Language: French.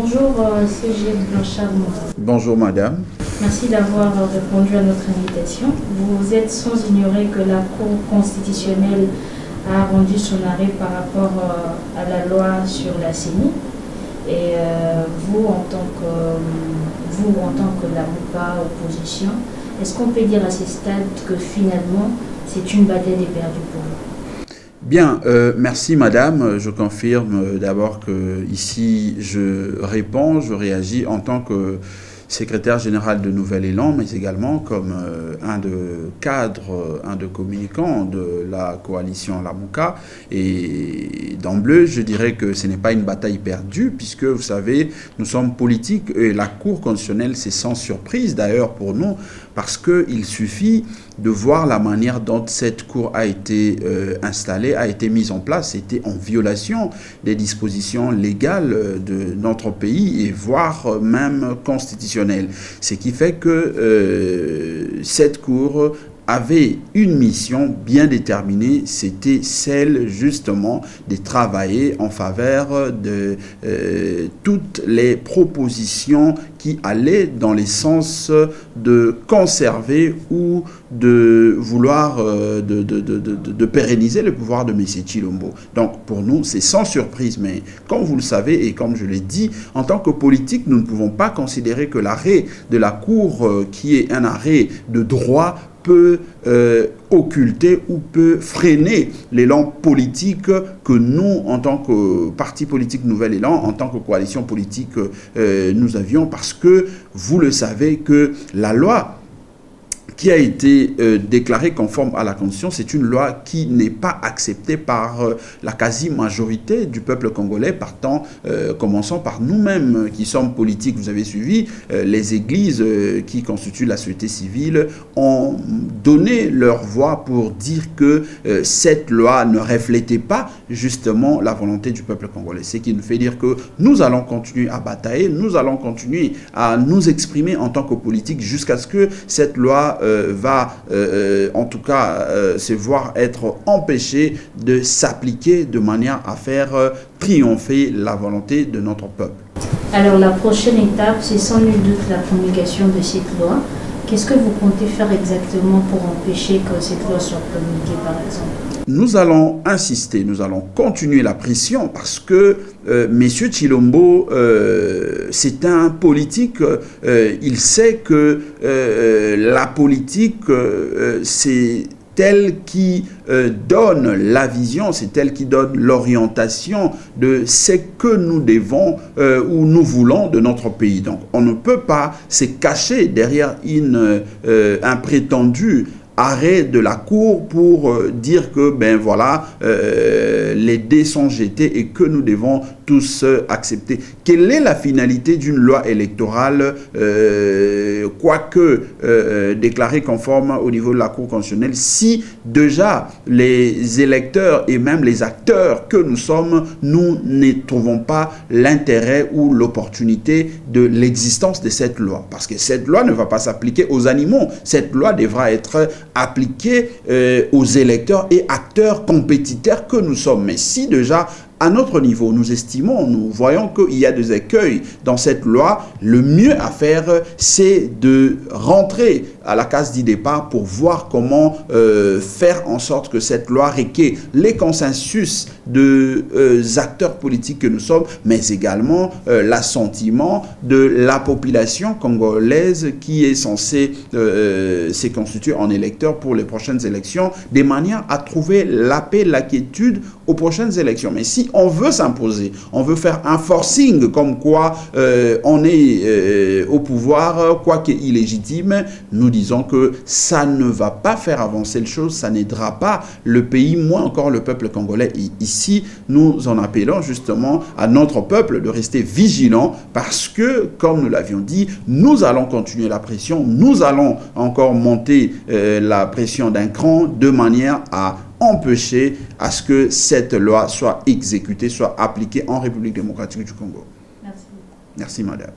Bonjour, CG Blanchard. Bonjour madame. Merci d'avoir répondu à notre invitation. Vous êtes sans ignorer que la Cour constitutionnelle a rendu son arrêt par rapport à la loi sur la CENI. Et vous, en tant que la MOPA opposition, est-ce qu'on peut dire à ce stade que finalement c'est une bataille perdue pour vous? Bien, merci madame. Je confirme d'abord que ici je réagis en tant que secrétaire général de Nouvel Élan, mais également comme un de cadres, un de communicants de la coalition Lamouka. Et d'emblée, je dirais que ce n'est pas une bataille perdue, puisque vous savez, nous sommes politiques et la Cour constitutionnelle, c'est sans surprise d'ailleurs pour nous, parce qu'il suffit de voir la manière dont cette Cour a été installée, a été mise en place. C'était en violation des dispositions légales de notre pays et voire même constitutionnelles. Ce qui fait que cette Cour avait une mission bien déterminée, c'était celle justement de travailler en faveur de toutes les propositions qui allaient dans le sens de conserver ou de vouloir de pérenniser le pouvoir de M. Tshilombo. Donc pour nous, c'est sans surprise, mais comme vous le savez et comme je l'ai dit, en tant que politique, nous ne pouvons pas considérer que l'arrêt de la Cour, qui est un arrêt de droit, peut occulter ou peut freiner l'élan politique que nous, en tant que parti politique Nouvel Élan, en tant que coalition politique, nous avions, parce que vous le savez que la loi qui a été déclarée conforme à la Constitution, c'est une loi qui n'est pas acceptée par la quasi-majorité du peuple congolais, commençant par nous-mêmes qui sommes politiques. Vous avez suivi, les églises qui constituent la société civile ont donné leur voix pour dire que cette loi ne reflétait pas justement la volonté du peuple congolais. Ce qui nous fait dire que nous allons continuer à batailler, nous allons continuer à nous exprimer en tant que politique jusqu'à ce que cette loi va en tout cas se voir être empêché de s'appliquer de manière à faire triompher la volonté de notre peuple. Alors la prochaine étape, c'est sans nul doute la promulgation de cette loi. Qu'est-ce que vous comptez faire exactement pour empêcher que cette loi soit promulguée par exemple? Nous allons insister, nous allons continuer la pression parce que M. Tshilombo, c'est un politique, il sait que la politique, c'est elle qui donne la vision, c'est elle qui donne l'orientation de ce que nous devons ou nous voulons de notre pays. Donc on ne peut pas se cacher derrière un prétendu arrêt de la Cour pour dire que ben voilà, les dés sont jetés et que nous devons tous accepter. Quelle est la finalité d'une loi électorale, quoique déclarée conforme au niveau de la Cour constitutionnelle, si déjà les électeurs et même les acteurs que nous sommes, nous ne trouvons pas l'intérêt ou l'opportunité de l'existence de cette loi? Parce que cette loi ne va pas s'appliquer aux animaux. Cette loi devra être appliquée aux électeurs et acteurs compétiteurs que nous sommes. Mais si déjà à notre niveau, nous estimons, nous voyons qu'il y a des écueils dans cette loi, le mieux à faire, c'est de rentrer à la case du départ pour voir comment faire en sorte que cette loi requiert les consensus des acteurs politiques que nous sommes, mais également l'assentiment de la population congolaise qui est censée se constituer en électeur pour les prochaines élections, de manière à trouver la paix, la quiétude aux prochaines élections. Mais si on veut s'imposer, on veut faire un forcing comme quoi on est au pouvoir, quoique illégitime, nous disons que ça ne va pas faire avancer les choses, ça n'aidera pas le pays, moins encore le peuple congolais. Et ici, nous en appelons justement à notre peuple de rester vigilant parce que, comme nous l'avions dit, nous allons continuer la pression, nous allons encore monter la pression d'un cran de manière à empêcher à ce que cette loi soit exécutée, soit appliquée en République démocratique du Congo. Merci. Merci, madame.